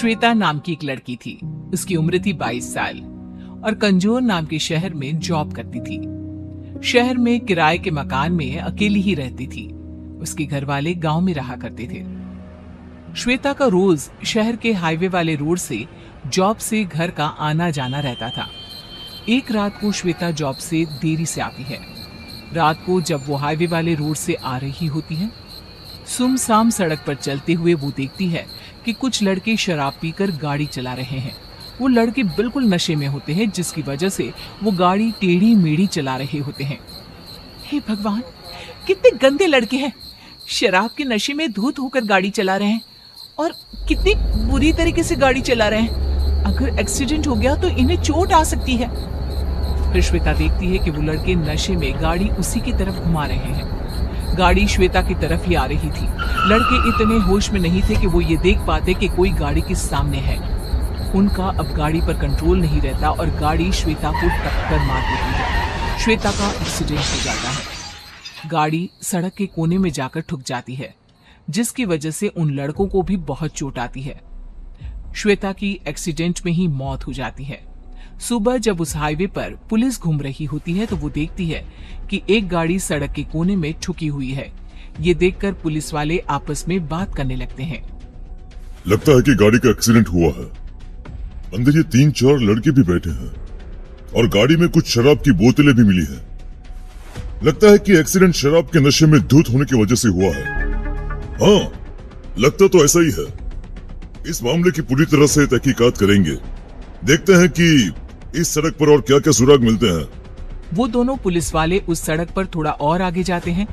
श्वेता नाम की एक लड़की थी। उसकी उम्र थी 22 साल और कंजोर नाम के शहर में जॉब करती थी। शहर में किराए के मकान में अकेली ही रहती थी। उसके घर वाले गांव में रहा करते थे। श्वेता का रोज शहर के हाईवे वाले रोड से जॉब से घर का आना जाना रहता था। एक रात को श्वेता जॉब से देरी से आती है। रात को जब वो हाईवे वाले रोड से आ रही होती है, सुमसाम सड़क पर चलते हुए वो देखती है कि कुछ लड़के शराब पीकर गाड़ी चला रहे हैं। वो लड़के बिल्कुल नशे में होते हैं, जिसकी वजह से वो गाड़ी टेढ़ी मेढ़ी चला रहे होते हैं। हे भगवान, कितने गंदे लड़के हैं। शराब के नशे में धुत होकर गाड़ी चला रहे हैं और कितनी बुरी तरीके से गाड़ी चला रहे हैं। अगर एक्सीडेंट हो गया तो इन्हें चोट आ सकती है। फिर श्वेता देखती है कि वो लड़के नशे में गाड़ी उसी की तरफ घुमा रहे हैं। गाड़ी श्वेता की तरफ ही आ रही थी। लड़के इतने होश में नहीं थे कि वो ये देख पाते कि कोई गाड़ी के सामने है। उनका अब गाड़ी पर कंट्रोल नहीं रहता और गाड़ी श्वेता को टक्कर मार देती है। श्वेता का एक्सीडेंट हो जाता है। गाड़ी सड़क के कोने में जाकर ठुक जाती है, जिसकी वजह से उन लड़कों को भी बहुत चोट आती है। श्वेता की एक्सीडेंट में ही मौत हो जाती है। सुबह जब उस हाईवे पर पुलिस घूम रही होती है तो वो देखती है कि एक गाड़ी सड़क के कोने में ठुकी हुई है। ये देखकर पुलिस वाले आपस में बात करने लगते हैं। लगता है कि गाड़ी का एक्सीडेंट हुआ है। अंदर ये 3-4 लड़के भी बैठे हैं और गाड़ी में कुछ शराब की बोतलें भी मिली हैं। लगता है कि एक्सीडेंट शराब के नशे में धुत होने की वजह से हुआ है। हाँ, लगता तो ऐसा ही है। इस मामले की पूरी तरह से तहकीकात करेंगे। देखते हैं कि इस सड़क पर और क्या क्या सुराग मिलते हैं। वो दोनों पुलिस वाले उस सड़क पर थोड़ा और आगे जाते हैं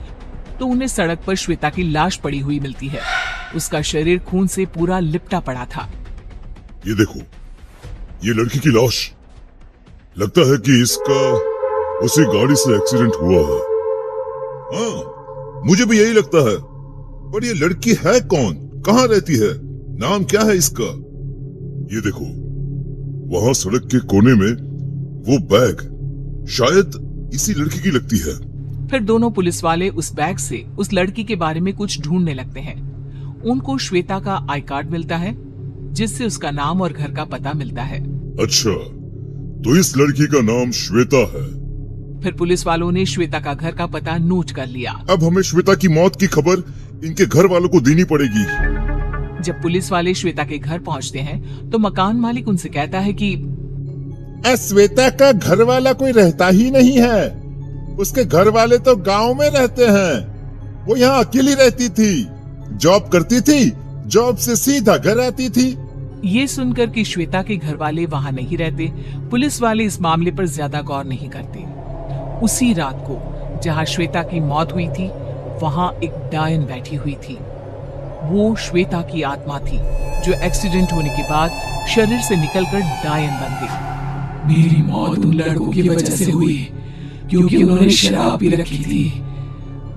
तो उन्हें सड़क पर श्वेता की लाश पड़ी हुई मिलती है। उसका शरीर खून से पूरा लिपटा पड़ा था। ये देखो, ये लड़की की लाश। लगता है कि इसका उसी गाड़ी से एक्सीडेंट हुआ है। हाँ, मुझे भी यही लगता है। पर ये लड़की है कौन, कहाँ रहती है, नाम क्या है इसका? ये देखो, वहां सड़क के कोने में वो बैग शायद इसी लड़की की लगती है। फिर दोनों पुलिस वाले उस बैग से उस लड़की के बारे में कुछ ढूंढने लगते हैं। उनको श्वेता का आई कार्ड मिलता है, जिससे उसका नाम और घर का पता मिलता है। अच्छा, तो इस लड़की का नाम श्वेता है। फिर पुलिस वालों ने श्वेता का घर का पता नोट कर लिया। अब हमें श्वेता की मौत की खबर इनके घर वालों को देनी पड़ेगी। जब पुलिस वाले श्वेता के घर पहुंचते हैं तो मकान मालिक उनसे कहता है कि श्वेता का घर वाला कोई रहता ही नहीं है। उसके घर वाले तो गांव में रहते हैं। वो यहाँ अकेली रहती थी, जॉब करती थी, जॉब से सीधा घर आती थी। ये सुनकर कि श्वेता के घर वाले वहाँ नहीं रहते, पुलिस वाले इस मामले पर ज्यादा गौर नहीं करते। उसी रात को जहाँ श्वेता की मौत हुई थी, वहाँ एक डायन बैठी हुई थी। वो श्वेता की आत्मा थी, जो एक्सीडेंट होने के बाद शरीर से निकलकर डायन बन गई। मेरी मौत उन लड़कों की वजह से हुई, क्योंकि उन्होंने शराब पी रखी थी।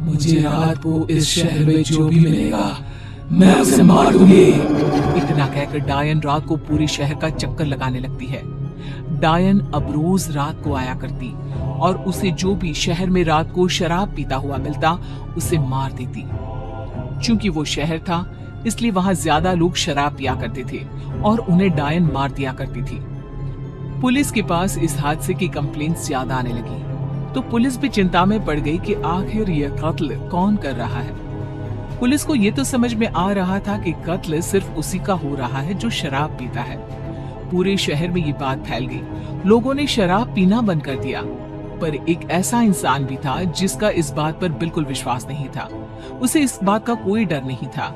मुझे रात को इस शहर में जो भी मिलेगा, मैं उसे मार दूंगी। इतना कहकर डायन रात को पूरे शहर का चक्कर लगाने लगती है। डायन अब रोज रात को आया करती और उसे जो भी शहर में रात को शराब पीता हुआ मिलता, उसे मार देती। चूंकि वो शहर था, इसलिए वहां ज्यादा लोग शराब पिया करते थे और उन्हें डायन मार दिया करती थी। पुलिस के पास इस हादसे की कंप्लेंट्स ज्यादा आने लगी, तो पुलिस भी चिंता में पड़ गई कि आखिर यह कत्ल कौन कर रहा है। पुलिस को यह तो समझ में आ रहा था कि कत्ल सिर्फ उसी का हो रहा है जो शराब पीता है। पूरे शहर में ये बात फैल गई। लोगों ने शराब पीना बंद कर दिया। पर एक ऐसा इंसान भी था जिसका इस बात पर बिल्कुल विश्वास नहीं था। उसे इस बात का कोई डर नहीं था,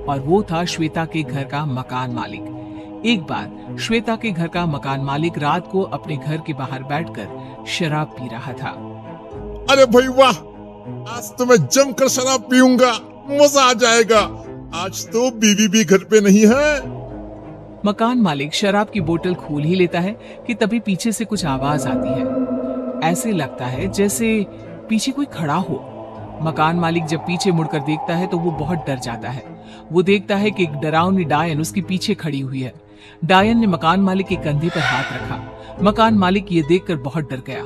और वो था श्वेता के घर का मकान मालिक। एक बार श्वेता के घर का मकान मालिक रात को अपने घर के बाहर बैठकर शराब पी रहा था। अरे भाई वाह, आज तो मैं जमकर शराब पीऊंगा, मजा आ जाएगा। आज तो बीवी भी घर पे नहीं है। मकान मालिक शराब की बोतल खोल ही लेता है कि तभी पीछे से कुछ आवाज आती है। ऐसे लगता है जैसे पीछे कोई खड़ा हो। मकान मालिक जब पीछे मुड़कर देखता है तो वो बहुत डर जाता है। वो देखता है कि एक डरावनी डायन उसके पीछे खड़ी हुई है। डायन ने मकान मालिक के कंधे पर हाथ रखा। मकान मालिक ये देखकर बहुत डर गया।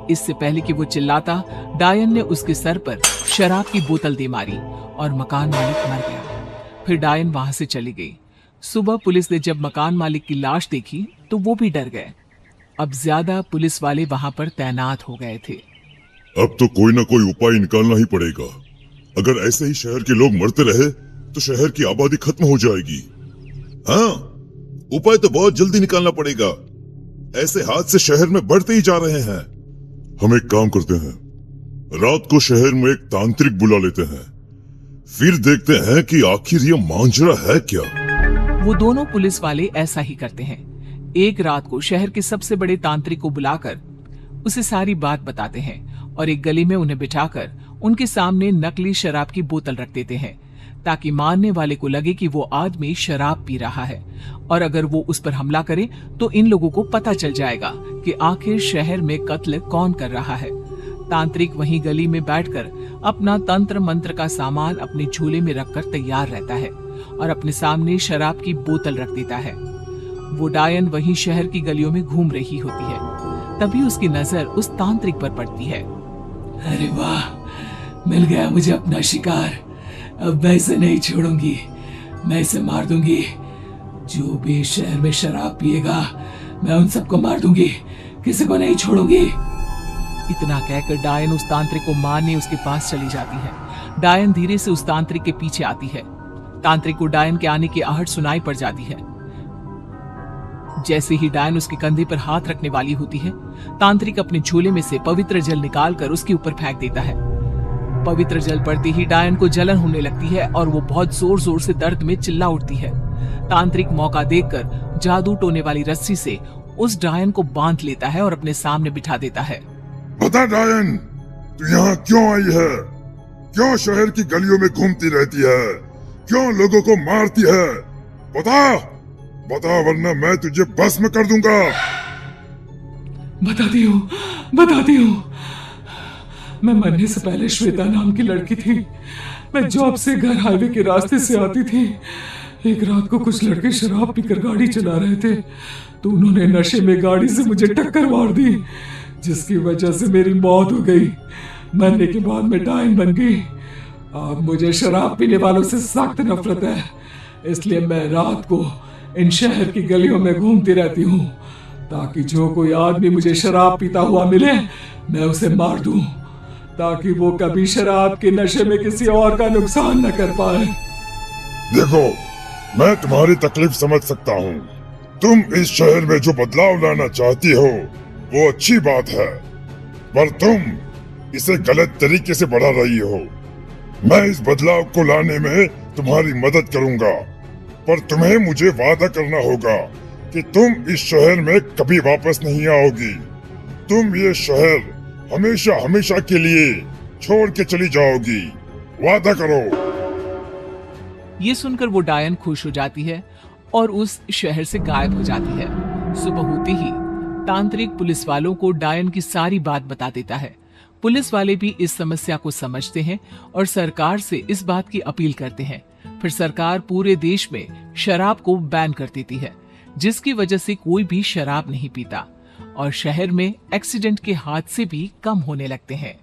इससे पहले कि वो चिल्लाता, डायन ने उसके सर पर शराब की बोतल दे मारी और मकान मालिक मर गया। फिर डायन वहां से चली गई। सुबह पुलिस ने जब मकान मालिक की लाश देखी तो वो भी डर गए। अब ज्यादा पुलिस वाले वहां पर तैनात हो गए थे। अब तो कोई ना कोई उपाय निकालना ही पड़ेगा। अगर ऐसे ही शहर के लोग मरते रहे तो शहर की आबादी खत्म हो जाएगी। हाँ, उपाय तो बहुत जल्दी निकालना पड़ेगा। ऐसे हादसे शहर में बढ़ते ही जा रहे हैं। हम एक काम करते हैं, रात को शहर में एक तांत्रिक बुला लेते हैं, फिर देखते हैं कि आखिर ये मांजरा है क्या। वो दोनों पुलिस वाले ऐसा ही करते हैं। एक रात को शहर के सबसे बड़े तांत्रिक को बुलाकर उसे सारी बात बताते हैं और एक गली में उन्हें बिठाकर उनके सामने नकली शराब की बोतल रख देते हैं, ताकि मारने वाले को लगे कि वो आदमी शराब पी रहा है, और अगर वो उस पर हमला करे तो इन लोगों को पता चल जाएगा कि आखिर शहर में कत्ल कौन कर रहा है। तांत्रिक वहीं गली में बैठकर अपना तंत्र मंत्र का सामान अपने झोले में रखकर तैयार रहता है और अपने सामने शराब की बोतल रख देता है। वो डायन वहीं शहर की गलियों में घूम रही होती है। तभी उसकी नजर उस तांत्रिक पर पड़ती है। अरे वाह, मिल गया मुझे अपना शिकार। अब मैं इसे नहीं छोड़ूंगी, मैं इसे मार दूंगी। जो भी शहर में शराब पिएगा मैं उन सबको मार दूंगी, किसी को नहीं छोड़ूंगी। इतना कहकर डायन उस तांत्रिक को मारने उसके पास चली जाती है। डायन धीरे से उस तांत्रिक के पीछे आती है। तांत्रिक को डायन के आने की आहट सुनाई पड़ जाती है। जैसे ही डायन उसके कंधे पर हाथ रखने वाली होती है, तांत्रिक अपने झोले में से पवित्र जल निकालकर उसके ऊपर फेंक देता है। पवित्र जल पड़ते ही डायन को जलन होने लगती है और वो बहुत जोर जोर से दर्द में चिल्ला उठती है। तांत्रिक मौका देखकर जादू टोने वाली रस्सी से उस डायन को बांध लेता है और अपने सामने बिठा देता है। बता डायन, तू यहाँ क्यों आई है? क्यों शहर की गलियों में घूमती रहती है? क्यों लोगों को मारती है? बता, बता, वरना मैं तुझे भस्म कर दूंगा। बताती हूँ। मैं मरने से पहले श्वेता नाम की लड़की थी। मैं जॉब से घर हाईवे के रास्ते से आती थी। एक रात को कुछ लड़के शराब पीकर गाड़ी चला रहे थे, तो उन्होंने नशे में गाड़ी से मुझे टक्कर मार दी, जिसकी वजह से मेरी मौत हो गई। मरने के बाद मैं डायन बन गई। अब मुझे शराब पीने वालों से सख्त नफरत है, इसलिए मैं रात को इन शहर की गलियों में घूमती रहती हूँ, ताकि जो कोई आदमी मुझे शराब पीता हुआ मिले मैं उसे मार दूं, ताकि वो कभी शराब के नशे में किसी और का नुकसान न कर पाए। देखो, मैं तुम्हारी तकलीफ समझ सकता हूँ। तुम इस शहर में जो बदलाव लाना चाहती हो वो अच्छी बात है, पर तुम इसे गलत तरीके से बढ़ा रही हो। मैं इस बदलाव को लाने में तुम्हारी मदद करूंगा, पर तुम्हें मुझे वादा करना होगा कि तुम इस शहर में कभी वापस नहीं आओगी। तुम ये शहर हमेशा हमेशा के लिए छोड़ के चली जाओगी। वादा करो। ये सुनकर वो डायन खुश हो जाती है और उस शहर से गायब हो जाती है। सुबह होते ही तांत्रिक पुलिस वालों को डायन की सारी बात बता देता है। पुलिस वाले भी इस समस्या को समझते हैं और सरकार से इस बात की अपील करते हैं। फिर सरकार पूरे देश में शराब को बैन कर देती है, जिसकी वजह से कोई भी शराब नहीं पीता और शहर में एक्सीडेंट के हादसे भी कम होने लगते हैं।